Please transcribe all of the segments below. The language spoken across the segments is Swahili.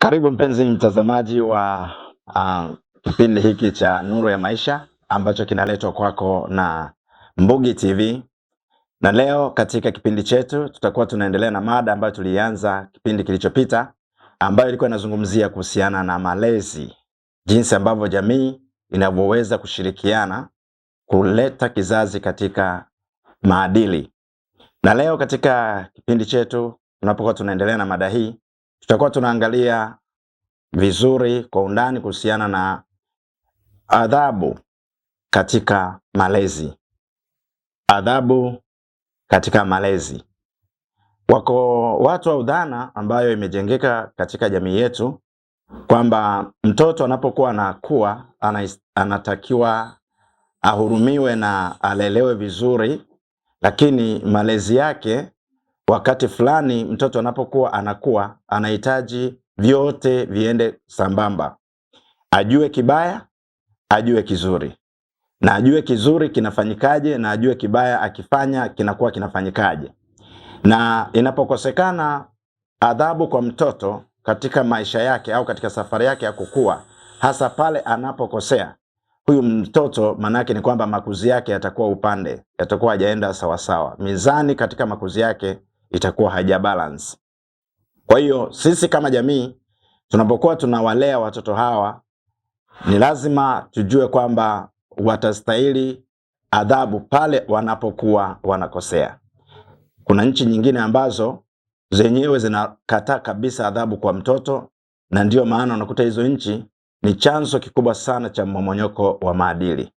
Karibu mpenzi mtazamaji wa kipindi hiki cha Nuru ya Maisha ambacho kinaletwa kwako na Mbugi TV. Na leo katika kipindi chetu tutakuwa tunaendelea na mada ambayo tulianza kipindi kilichopita, ambayo ilikuwa inazungumzia kuhusiana na malezi, jinsi ambavyo jamii inavyoweza kushirikiana kuleta kizazi katika maadili. Na leo katika kipindi chetu tunapokuwa tunaendelea na mada hii, tutakuwa tunaangalia vizuri kwa undani kuhusiana na adhabu katika malezi. Adhabu katika malezi. Wako watu wa udhana ambayo imejengeka katika jamii yetu kwamba mtoto anapokuwa anakuwa anatakiwa ahurumiwe na alelewe vizuri, lakini malezi yake wakati fulani mtoto anapokuwa anakuwa anahitaji vyote viende sambamba. Ajue kibaya, ajue kizuri. Na ajue kizuri kinafanyikaje, na ajue kibaya akifanya kinakuwa kinafanyikaje. Na inapokosekana adhabu kwa mtoto katika maisha yake au katika safari yake ya kukua, hasa pale anapokosea, huyu mtoto manake ni kwamba makuzi yake yatakuwa upande, yatakuwa hajaenda sawasawa. Mizani katika makuzi yake itakuwa haja balance. Kwa hiyo sisi kama jamii tunapokuwa tunawalea watoto hawa, ni lazima tujue kwamba watastahili adhabu pale wanapokuwa wanakosea. Kuna nchi nyingine ambazo zenyewe zinakataa kabisa adhabu kwa mtoto, na ndio maana unakuta hizo nchi ni chanzo kikubwa sana cha mmomonyoko wa maadili.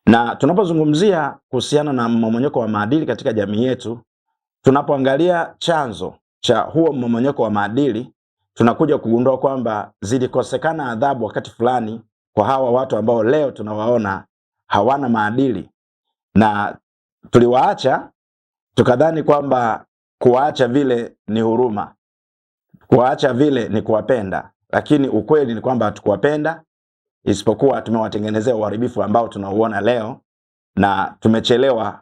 Na tunapozungumzia kuhusiana na mmomonyoko wa maadili katika jamii yetu, tunapoangalia chanzo cha huo mmomonyoko wa maadili, tunakuja kugundua kwamba zilikosekana adhabu wakati fulani kwa hawa watu ambao leo tunawaona hawana maadili, na tuliwaacha tukadhani kwamba kuwaacha vile ni huruma, kuwaacha vile ni kuwapenda, lakini ukweli ni kwamba hatukuwapenda, isipokuwa tumewatengenezea uharibifu ambao tunauona leo na tumechelewa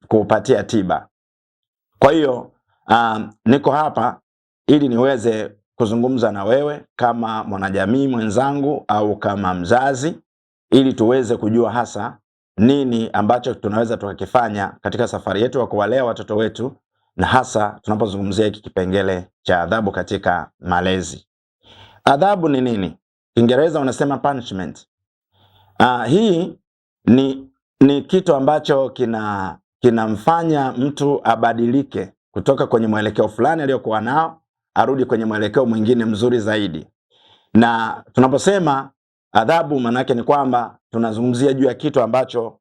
kuupatia tiba. Kwa hiyo niko hapa ili niweze kuzungumza na wewe kama mwanajamii mwenzangu au kama mzazi, ili tuweze kujua hasa nini ambacho tunaweza tukakifanya katika safari yetu ya kuwalea watoto wetu, na hasa tunapozungumzia hiki kipengele cha adhabu katika malezi. Adhabu ni nini? Kiingereza wanasema punishment. Hii ni kitu ambacho kinamfanya mtu abadilike kutoka kwenye mwelekeo fulani aliyokuwa nao arudi kwenye mwelekeo mwingine mzuri zaidi. Na tunaposema adhabu, manake ni kwamba tunazungumzia juu ya kitu ambacho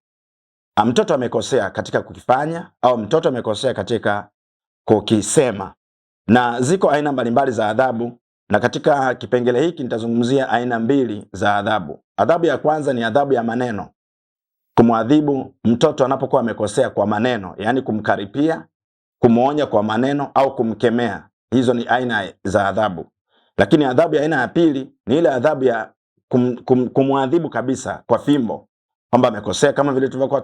mtoto amekosea katika kukifanya au mtoto amekosea katika kukisema. Na ziko aina mbalimbali za adhabu, na katika kipengele hiki nitazungumzia aina mbili za adhabu. Adhabu ya kwanza ni adhabu ya maneno. Kumwadhibu mtoto anapokuwa amekosea kwa maneno, yani kumkaripia, kumuonya kwa maneno au kumkemea. Hizo ni aina za adhabu. Lakini adhabu ya aina ya pili ni ile adhabu ya kumwadhibu kabisa kwa fimbo, kwamba amekosea, kama vile tulivyokuwa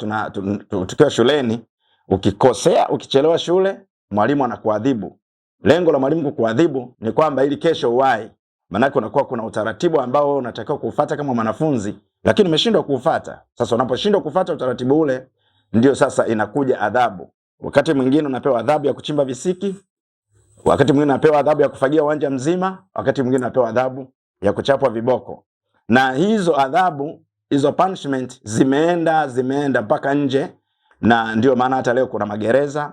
tukiwa shuleni. Ukikosea, ukichelewa shule, mwalimu anakuadhibu. Lengo la mwalimu kukuadhibu ni kwamba ili kesho uwahi. Maana kunakuwa kuna utaratibu ambao unatakiwa kuufuata kama mwanafunzi, lakini umeshindwa kuufuata. Sasa unaposhindwa kufuata utaratibu ule, ndio sasa inakuja adhabu. Wakati mwingine unapewa adhabu ya kuchimba visiki, wakati mwingine unapewa adhabu ya kufagia uwanja mzima, wakati mwingine unapewa adhabu ya kuchapwa viboko. Na hizo adhabu, hizo punishment zimeenda mpaka nje, na ndio maana hata leo kuna magereza,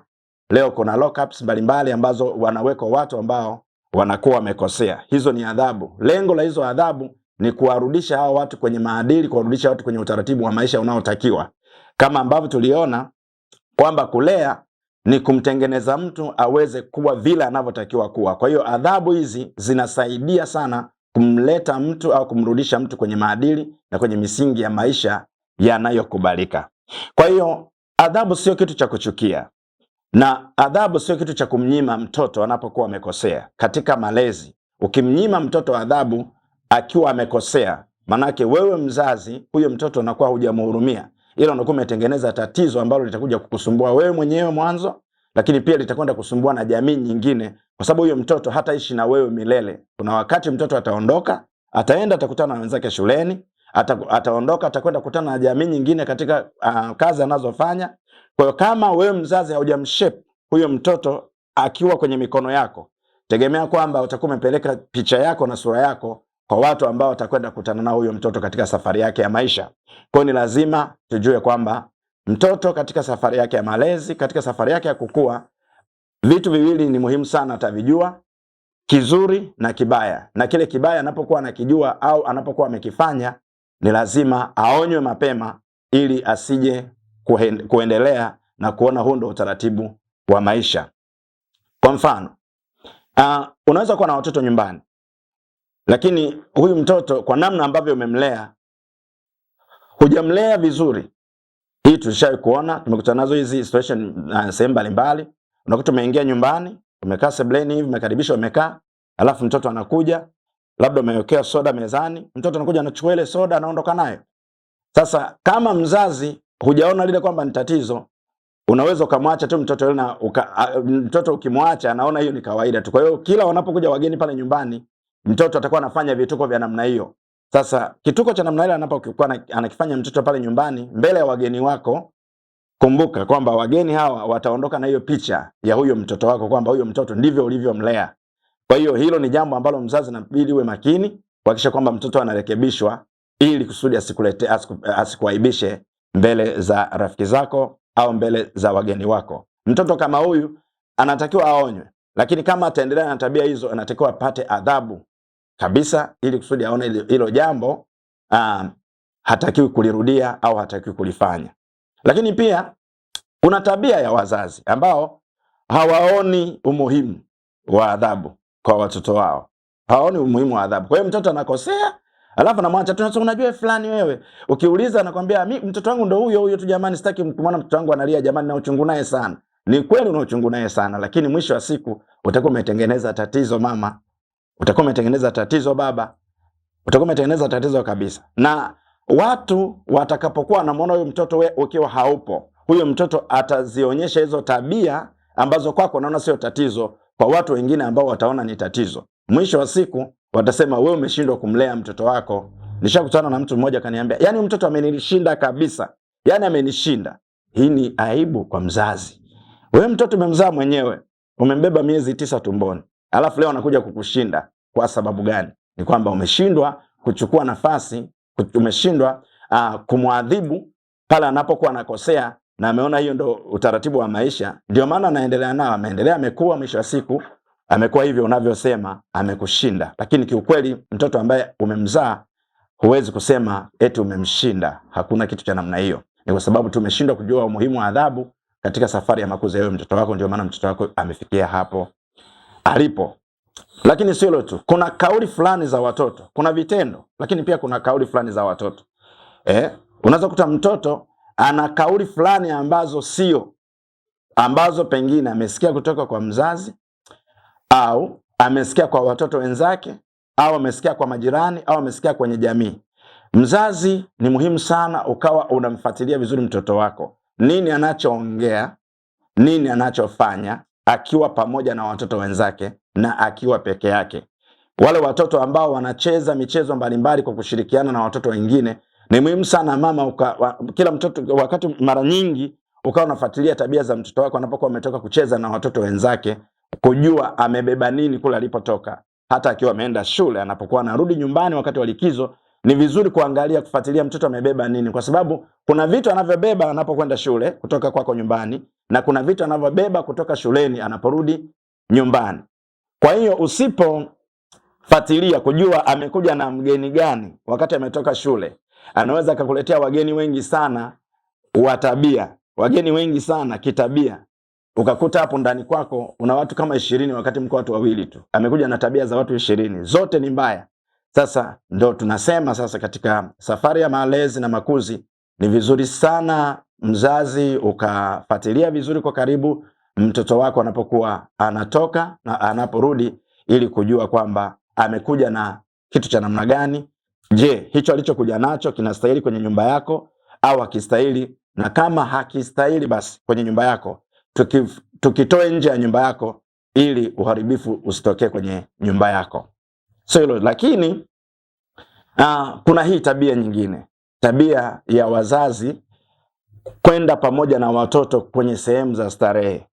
leo kuna lockups mbalimbali ambazo wanawekwa watu ambao wanakuwa wamekosea. Hizo ni adhabu. Lengo la hizo adhabu ni kuwarudisha hao watu kwenye maadili, kuwarudisha watu kwenye utaratibu wa maisha unaotakiwa. Kama ambavyo tuliona kwamba kulea ni kumtengeneza mtu aweze kuwa vile anavyotakiwa kuwa. Kwa hiyo adhabu hizi zinasaidia sana kumleta mtu au kumrudisha mtu kwenye maadili na kwenye misingi ya maisha yanayokubalika. Kwa hiyo adhabu sio kitu cha kuchukia, na adhabu sio kitu cha kumnyima mtoto anapokuwa amekosea. Katika malezi, ukimnyima mtoto adhabu akiwa amekosea, manake wewe mzazi, huyo mtoto unakuwa hujamhurumia, ila unakuwa umetengeneza tatizo ambalo litakuja kukusumbua wewe mwenyewe mwanzo, lakini pia litakwenda kusumbua na jamii nyingine, kwa sababu huyo mtoto hataishi na wewe milele. Kuna wakati mtoto ataondoka, ataenda atakutana na wenzake shuleni, ataondoka atakwenda kukutana na jamii nyingine katika kazi anazofanya. Kwa hiyo kama wewe mzazi haujamshape huyo mtoto akiwa kwenye mikono yako, tegemea kwamba utakuwa umepeleka picha yako na sura yako kwa watu ambao watakwenda kukutana na huyo mtoto katika safari yake ya maisha. Kwa hiyo ni lazima tujue kwamba mtoto katika safari yake ya malezi, katika safari yake ya kukua, vitu viwili ni muhimu sana atavijua, kizuri na kibaya. Na kile kibaya anapokuwa anakijua au anapokuwa amekifanya, ni lazima aonywe mapema ili asije kuendelea na kuona huo ndio utaratibu wa maisha. Kwa mfano, unaweza kuwa na watoto nyumbani, lakini huyu mtoto kwa namna ambavyo umemlea, hujamlea vizuri. Hii tulishawahi kuona, tumekutana nazo hizi situation sehemu mbalimbali. Unakuta umeingia nyumbani, umekaa sebuleni hivi, umekaribishwa umekaa, alafu mtoto anakuja, labda umewekea soda mezani, mtoto anakuja anachukua ile soda anaondoka nayo. Sasa kama mzazi hujaona lile kwamba ni tatizo, unaweza ukamwacha tu mtoto yule na mtoto ukimwacha anaona hiyo ni kawaida tu. Kwa hiyo kila wanapokuja wageni pale nyumbani, mtoto atakuwa anafanya vituko vya namna hiyo. Sasa kituko cha namna ile anapokuwa anakifanya mtoto pale nyumbani mbele ya wageni wako, kumbuka kwamba wageni hawa wataondoka na hiyo picha ya huyo mtoto wako kwamba huyo mtoto ndivyo ulivyomlea. Kwa hiyo hilo ni jambo ambalo mzazi inabidi uwe makini kuhakikisha kwamba mtoto anarekebishwa, ili kusudi asikuaibishe mbele za rafiki zako au mbele za wageni wako. Mtoto kama huyu anatakiwa aonywe, lakini kama ataendelea na tabia hizo, anatakiwa apate adhabu kabisa, ili kusudi aone hilo jambo hatakiwi kulirudia au hatakiwi kulifanya. Lakini pia kuna tabia ya wazazi ambao hawaoni umuhimu wa adhabu kwa watoto wao. Hawaoni umuhimu wa adhabu. Kwa hiyo mtoto anakosea, alafu anamwacha tu, unajua fulani wewe. Ukiuliza anakuambia mimi mtoto wangu ndo huyo tu jamani, sitaki kumwona mtoto wangu analia jamani, na uchungu naye sana. Ni kweli una uchungu naye sana, lakini mwisho wa siku utakuwa umetengeneza tatizo mama. Utakuwa umetengeneza tatizo baba. Utakuwa umetengeneza tatizo kabisa. Na watu watakapokuwa wanamuona huyo mtoto wewe ukiwa haupo, huyo mtoto atazionyesha hizo tabia ambazo kwako naona sio tatizo kwa watu wengine ambao wataona ni tatizo. Mwisho wa siku watasema wewe umeshindwa kumlea mtoto wako. Nishakutana na mtu mmoja kaniambia, yani mtoto amenishinda kabisa. Yani amenishinda. Hii ni aibu kwa mzazi. Wewe mtoto umemzaa mwenyewe, umembeba miezi 9 tumboni. Alafu leo anakuja kukushinda. Kwa sababu gani? Ni kwamba umeshindwa kuchukua nafasi, umeshindwa kumwadhibu pale anapokuwa anakosea, na ameona hiyo ndo utaratibu wa maisha. Ndio maana anaendelea nao, ameendelea, amekuwa, mwisho wa siku amekuwa hivyo unavyosema, amekushinda. Lakini kiukweli mtoto ambaye umemzaa huwezi kusema eti umemshinda. Hakuna kitu cha namna hiyo. Ni kwa sababu tumeshindwa kujua umuhimu wa adhabu katika safari ya makuzi ya mtoto wako. Ndio maana mtoto wako amefikia hapo alipo. Lakini sio hilo tu. Kuna kauli fulani za watoto, kuna vitendo, lakini pia kuna kauli fulani za watoto. Unaweza kuta mtoto ana kauli fulani ambazo pengine amesikia kutoka kwa mzazi, au amesikia kwa watoto wenzake, au amesikia kwa majirani, au amesikia kwenye jamii. Mzazi ni muhimu sana ukawa unamfuatilia vizuri mtoto wako. Nini anachoongea, nini anachofanya akiwa pamoja na watoto wenzake na akiwa peke yake. Wale watoto ambao wanacheza michezo mbalimbali kwa kushirikiana na watoto wengine, ni muhimu sana mama kila mtoto wakati mara nyingi ukawa unafuatilia tabia za mtoto wako anapokuwa ametoka kucheza na watoto wenzake, kujua amebeba nini kule alipotoka. Hata akiwa ameenda shule, anapokuwa anarudi nyumbani wakati wa likizo, ni vizuri kuangalia, kufuatilia mtoto amebeba nini, kwa sababu kuna vitu anavyobeba anapokwenda shule kutoka kwako nyumbani, na kuna vitu anavyobeba kutoka shuleni anaporudi nyumbani. Kwa hiyo usipofuatilia kujua amekuja na mgeni gani wakati ametoka shule, anaweza akakuletea wageni wengi sana wa tabia, wageni wengi sana kitabia. Ukakuta hapo ndani kwako una watu kama 20 wakati mko watu wawili tu. Amekuja na tabia za watu 20, zote ni mbaya. Sasa ndo tunasema sasa katika safari ya malezi na makuzi, ni vizuri sana mzazi ukafuatilia vizuri kwa karibu mtoto wako anapokuwa anatoka na anaporudi, ili kujua kwamba amekuja na kitu cha namna gani. Je, hicho alichokuja nacho kinastahili kwenye nyumba yako au hakistahili? Na kama hakistahili, basi kwenye nyumba yako tukitoe nje ya nyumba yako ili uharibifu usitokee kwenye nyumba yako. So hilo, lakini kuna hii tabia nyingine, tabia ya wazazi kwenda pamoja na watoto kwenye sehemu za starehe.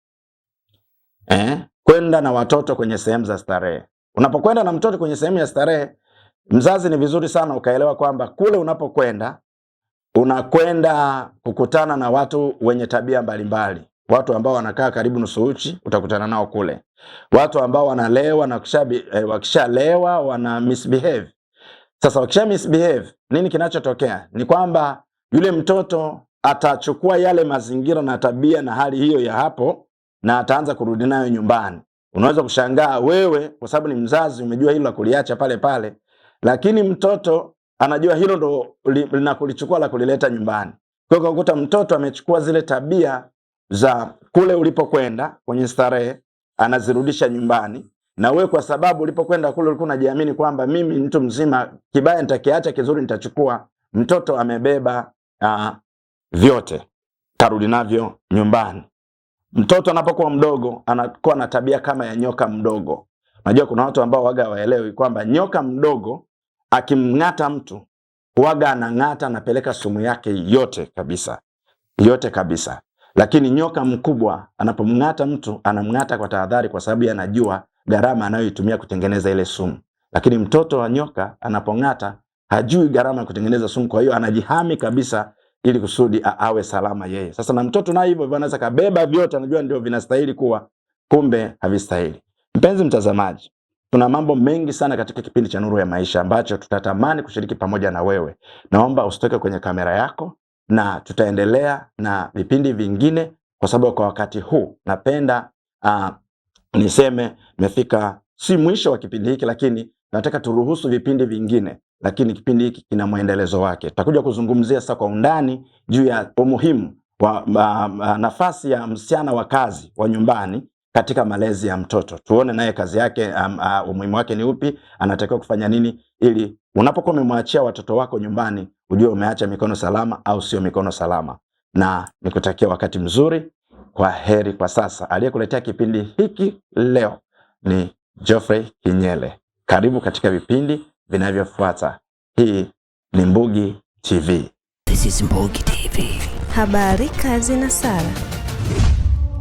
Kwenda na watoto kwenye sehemu za starehe. Unapokwenda na mtoto kwenye sehemu ya starehe, mzazi ni vizuri sana ukaelewa kwamba kule unapokwenda unakwenda kukutana na watu wenye tabia mbalimbali. Watu ambao wanakaa karibu nusu uchi utakutana nao kule. Watu ambao wanalewa na wakishalewa wana misbehave. Sasa wakisha misbehave, nini kinachotokea? Ni kwamba yule mtoto atachukua yale mazingira na tabia na hali hiyo ya hapo na ataanza kurudi nayo nyumbani. Unaweza kushangaa wewe kwa sababu ni mzazi umejua hilo la kuliacha pale pale, lakini mtoto anajua hilo ndo linakulichukua la kulileta nyumbani. Kwa hiyo ukuta mtoto amechukua zile tabia za kule ulipokwenda kwenye starehe anazirudisha nyumbani, na wewe kwa sababu ulipokwenda kule ulikuwa unajiamini kwamba mimi mtu mzima, kibaya nitakiacha, kizuri nitachukua. Mtoto amebeba vyote, karudi navyo nyumbani. Mtoto anapokuwa mdogo anakuwa na tabia kama ya nyoka mdogo. Unajua kuna watu ambao waga waelewi kwamba nyoka mdogo akimng'ata mtu waga anang'ata, anapeleka sumu yake yote kabisa. Yote kabisa. Lakini nyoka mkubwa anapomng'ata mtu anamng'ata kwa tahadhari, kwa sababu anajua gharama anayoitumia kutengeneza ile sumu. Lakini mtoto wa nyoka anapong'ata hajui gharama ya kutengeneza sumu, kwa hiyo anajihami kabisa ili kusudi awe salama yeye. Sasa na mtoto naye hivyo anaweza kabeba vyote, anajua ndio vinastahili kuwa, kumbe havistahili. Mpenzi mtazamaji, tuna mambo mengi sana katika kipindi cha Nuru ya Maisha ambacho tutatamani kushiriki pamoja na wewe. Naomba usitoke kwenye kamera yako, na tutaendelea na vipindi vingine, kwa sababu kwa wakati huu napenda niseme nimefika si mwisho wa kipindi hiki, lakini nataka turuhusu vipindi vingine, lakini kipindi hiki kina muendelezo wake. Tutakuja kuzungumzia sasa kwa undani juu ya umuhimu wa nafasi ya msichana wa kazi wa nyumbani katika malezi ya mtoto. Tuone naye kazi yake, umuhimu wake ni upi, anatakiwa kufanya nini, ili unapokuwa umemwachia watoto wako nyumbani ujue umeacha mikono salama au sio mikono salama. Na nikutakia wakati mzuri. Kwa heri kwa sasa. Aliyekuletea kipindi hiki leo ni Geoffrey Kinyele. Karibu katika vipindi vinavyofuata. Hii ni Mbugi TV. This is Mbugi TV. Habari, kazi na sala.